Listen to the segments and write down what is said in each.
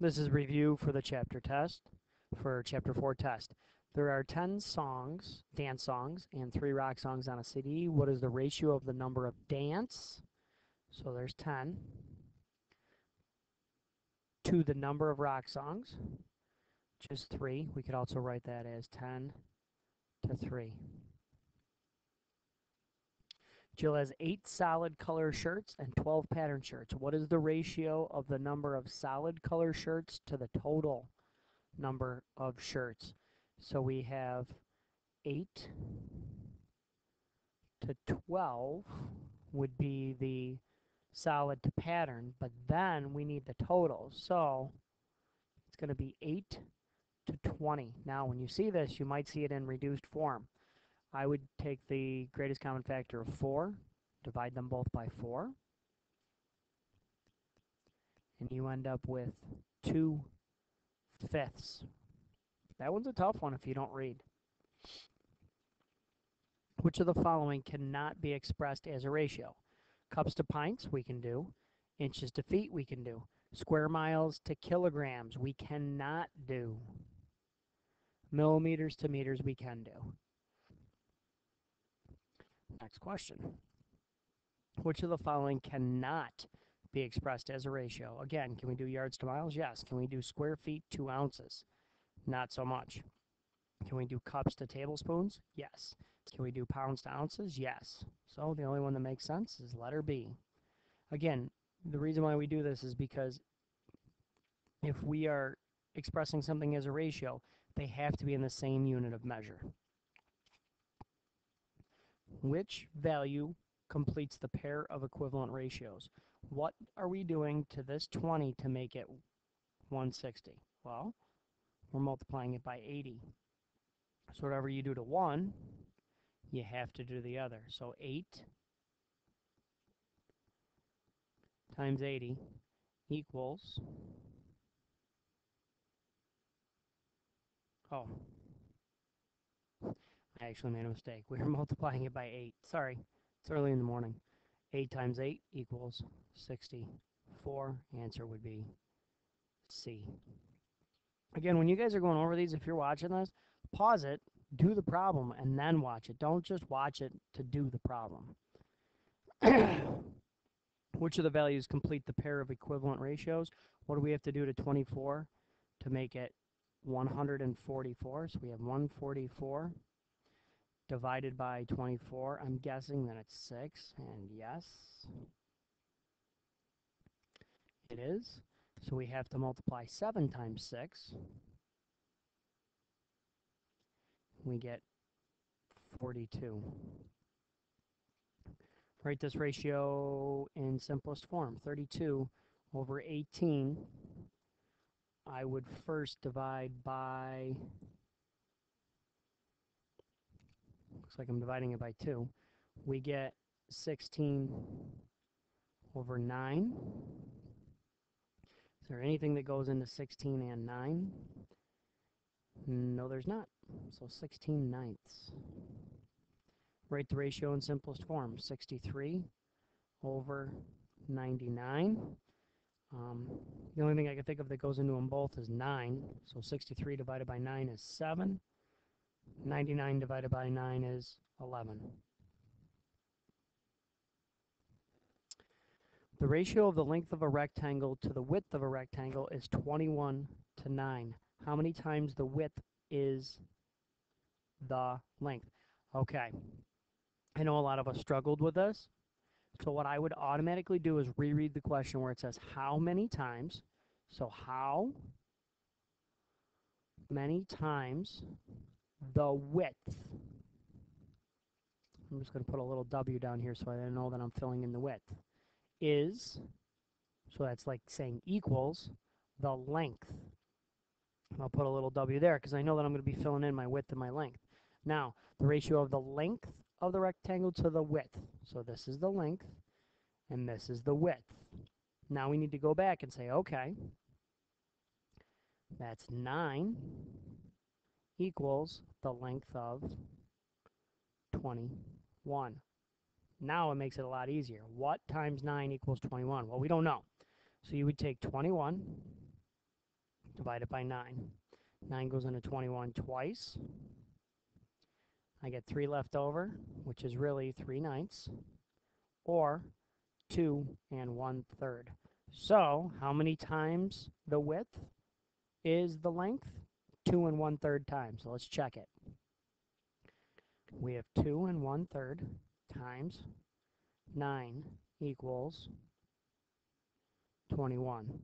This is review for the chapter test, for chapter 4 test. There are 10 songs, dance songs, and 3 rock songs on a CD. What is the ratio of the number of dance? So there's 10 to the number of rock songs, just 3. We could also write that as 10 to 3. Jill has 8 solid color shirts and 12 pattern shirts. What is the ratio of the number of solid color shirts to the total number of shirts? So we have 8 to 12 would be the solid to pattern, but then we need the total. So it's going to be 8 to 20. Now when you see this, you might see it in reduced form. I would take the greatest common factor of 4, divide them both by 4, and you end up with 2/5. That one's a tough one if you don't read. Which of the following cannot be expressed as a ratio? Cups to pints, we can do. Inches to feet, we can do. Square miles to kilograms, we cannot do. Millimeters to meters, we can do. Next question. Which of the following cannot be expressed as a ratio? Again, can we do yards to miles? Yes. Can we do square feet to ounces? Not so much. Can we do cups to tablespoons? Yes. Can we do pounds to ounces? Yes. So the only one that makes sense is letter B. Again, the reason why we do this is because if we are expressing something as a ratio, they have to be in the same unit of measure. Which value completes the pair of equivalent ratios? What are we doing to this 20 to make it 160? Well, we're multiplying it by 80. So whatever you do to one, you have to do the other. So 8 times 80 equals, oh, I actually made a mistake. We were multiplying it by 8. Sorry, it's early in the morning. 8 times 8 equals 64. Answer would be C. Again, when you guys are going over these, if you're watching this, pause it, do the problem, and then watch it. Don't just watch it to do the problem. Which of the values complete the pair of equivalent ratios? What do we have to do to 24 to make it 144? So we have 144 divided by 24. I'm guessing that it's 6, and yes, it is. So we have to multiply 7 times 6. We get 42. Write this ratio in simplest form. 32 over 18. I would first divide by, looks like I'm dividing it by 2. We get 16 over 9. Is there anything that goes into 16 and 9? No, there's not. So 16/9. Write the ratio in simplest form. 63 over 99. The only thing I can think of that goes into them both is 9. So 63 divided by 9 is 7. 99 divided by 9 is 11. The ratio of the length of a rectangle to the width of a rectangle is 21 to 9. How many times the width is the length? Okay. I know a lot of us struggled with this. So what I would automatically do is reread the question where it says how many times. So how many times the width. I'm just going to put a little W down here so I know that I'm filling in the width. Is, so that's like saying equals, the length. I'll put a little W there because I know that I'm going to be filling in my width and my length. Now, the ratio of the length of the rectangle to the width. So this is the length, and this is the width. Now we need to go back and say, okay, that's 9 equals the length of 21. Now it makes it a lot easier. What times 9 equals 21? Well, we don't know. So you would take 21 divided by 9. 9 goes into 21 twice. I get 3 left over, which is really 3/9, or 2 1/3. So, how many times the width is the length? 2 1/3 times. So let's check it. We have 2 1/3 times 9 equals 21.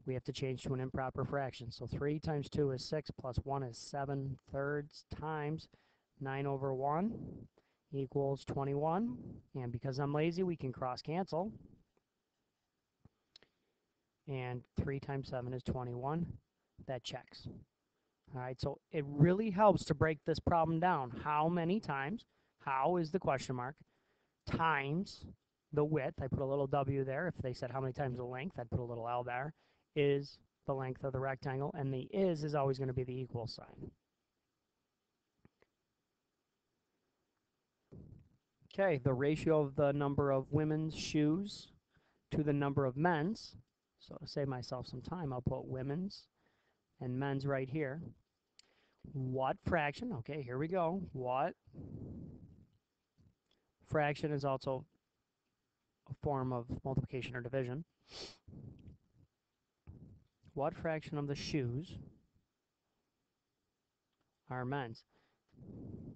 We have to change to an improper fraction. So 3 times 2 is 6, plus 1 is 7/3 times 9 over 1 equals 21. And because I'm lazy, we can cross cancel. And 3 times 7 is 21. That checks. All right, so it really helps to break this problem down. How many times, how is the question mark, times the width, I put a little W there. If they said how many times the length, I'd put a little L there, is the length of the rectangle, and the is always going to be the equal sign. Okay, the ratio of the number of women's shoes to the number of men's. So to save myself some time, I'll put women's and men's right here. What fraction, okay, here we go. What fraction is also a form of multiplication or division? What fraction of the shoes are men's?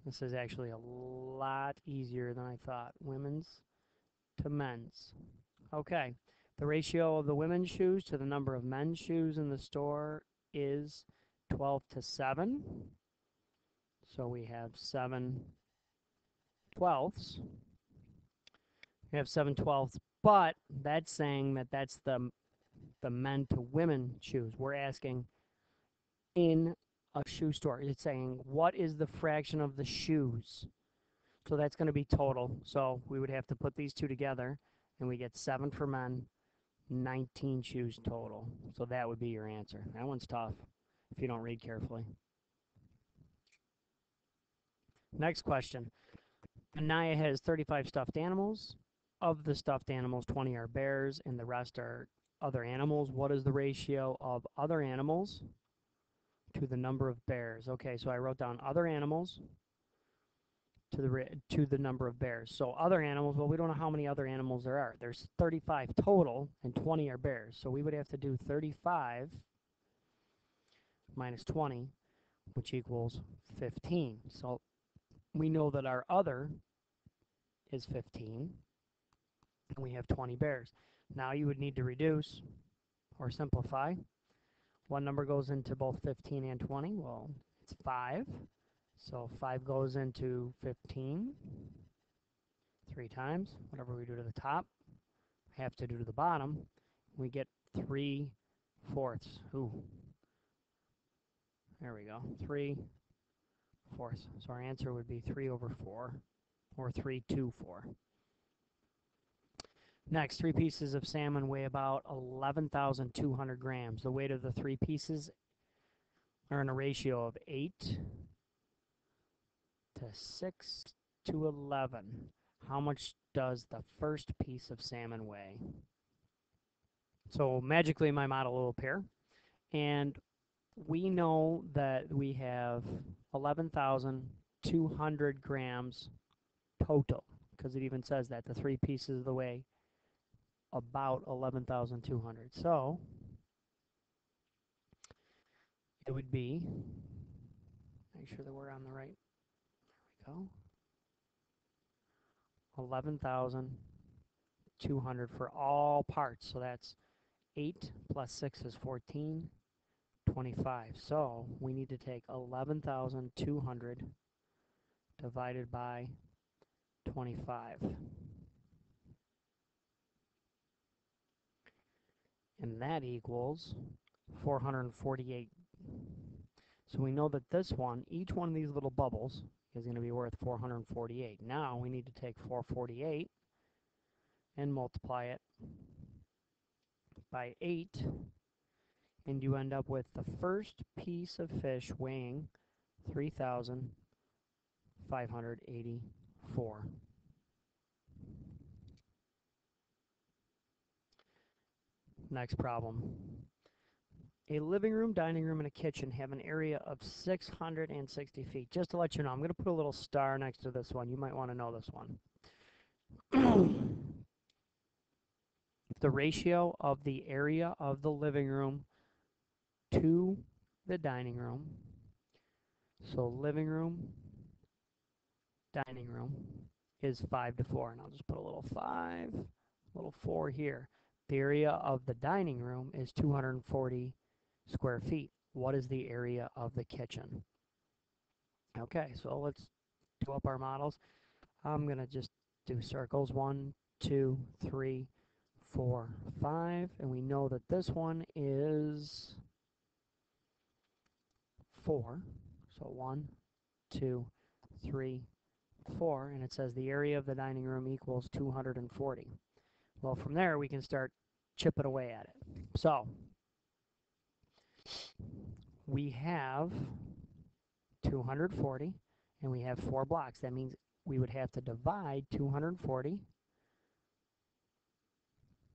This is actually a lot easier than I thought. Women's to men's. Okay, the ratio of the women's shoes to the number of men's shoes in the store is 12:7. So we have 7/12. We have 7/12, but that's saying that that's the men to women shoes. We're asking in a shoe store. It's saying what is the fraction of the shoes? So that's going to be total. So we would have to put these two together, and we get 7 for men, 19 shoes total. So that would be your answer. That one's tough if you don't read carefully. Next question. Anaya has 35 stuffed animals. Of the stuffed animals, 20 are bears, and the rest are other animals. What is the ratio of other animals to the number of bears? Okay, so I wrote down other animals to the number of bears. So other animals, well, we don't know how many other animals there are. There's 35 total, and 20 are bears. So we would have to do 35 minus 20, which equals 15. So we know that our other is 15, and we have 20 bears. Now you would need to reduce or simplify. What number goes into both 15 and 20? Well, it's 5. So 5 goes into 15 3 times. Whatever we do to the top, we have to do to the bottom. We get 3/4. Ooh. There we go. 3/4. So our answer would be 3/4, or 3/4. Next, 3 pieces of salmon weigh about 11,200 grams. The weight of the 3 pieces are in a ratio of 8:6:11. How much does the first piece of salmon weigh? So magically my model will appear, and we know that we have 11,200 grams total, because it even says that the 3 pieces of the weigh about 11,200. So it would be, make sure that we're on the right, there we go, 11,200 for all parts. So that's 8 plus 6 is 14, 25. So we need to take 11,200 divided by 25. And that equals 448. So we know that this one, each one of these little bubbles, is going to be worth 448. Now we need to take 448 and multiply it by 8, and you end up with the first piece of fish weighing 3,584. Next problem. A living room, dining room, and a kitchen have an area of 660 feet. Just to let you know, I'm going to put a little star next to this one. You might want to know this one. The ratio of the area of the living room to the dining room. So living room, dining room is 5 to 4. And I'll just put a little 5, a little 4 here. The area of the dining room is 240 square feet. What is the area of the kitchen? Okay, so let's do up our models. I'm going to just do circles. 1, 2, 3, 4, 5. And we know that this one is 4. So 1, 2, 3, 4. And it says the area of the dining room equals 240. Well, from there, we can start chipping away at it. So we have 240, and we have 4 blocks. That means we would have to divide 240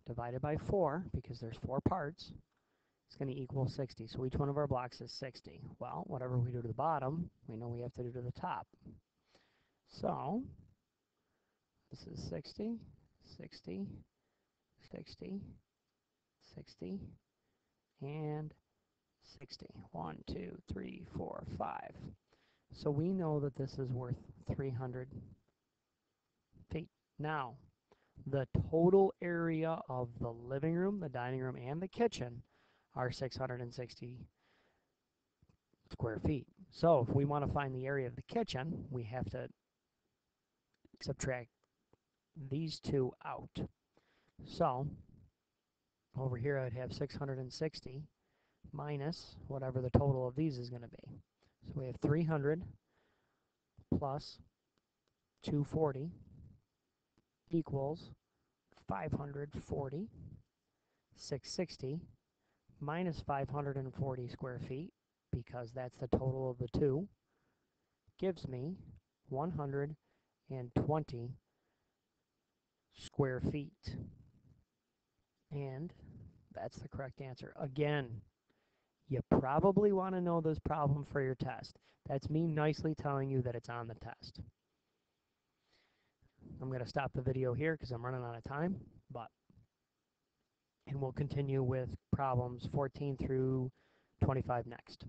divided by 4, because there's 4 parts. It's going to equal 60. So each one of our blocks is 60. Well, whatever we do to the bottom, we know we have to do to the top. So this is 60, 60, 60, 60, and 60. 1, 2, 3, 4, 5. So we know that this is worth 300 feet. Now, the total area of the living room, the dining room, and the kitchen are 660 square feet. So if we want to find the area of the kitchen, we have to subtract these two out. So over here I'd have 660 minus whatever the total of these is going to be. So we have 300 plus 240 equals 540. 660 minus 540 square feet, because that's the total of the two, gives me 120 square feet. And that's the correct answer. Again, you probably want to know this problem for your test. That's me nicely telling you that it's on the test. I'm going to stop the video here because I'm running out of time, and we'll continue with problems 14 through 25 next.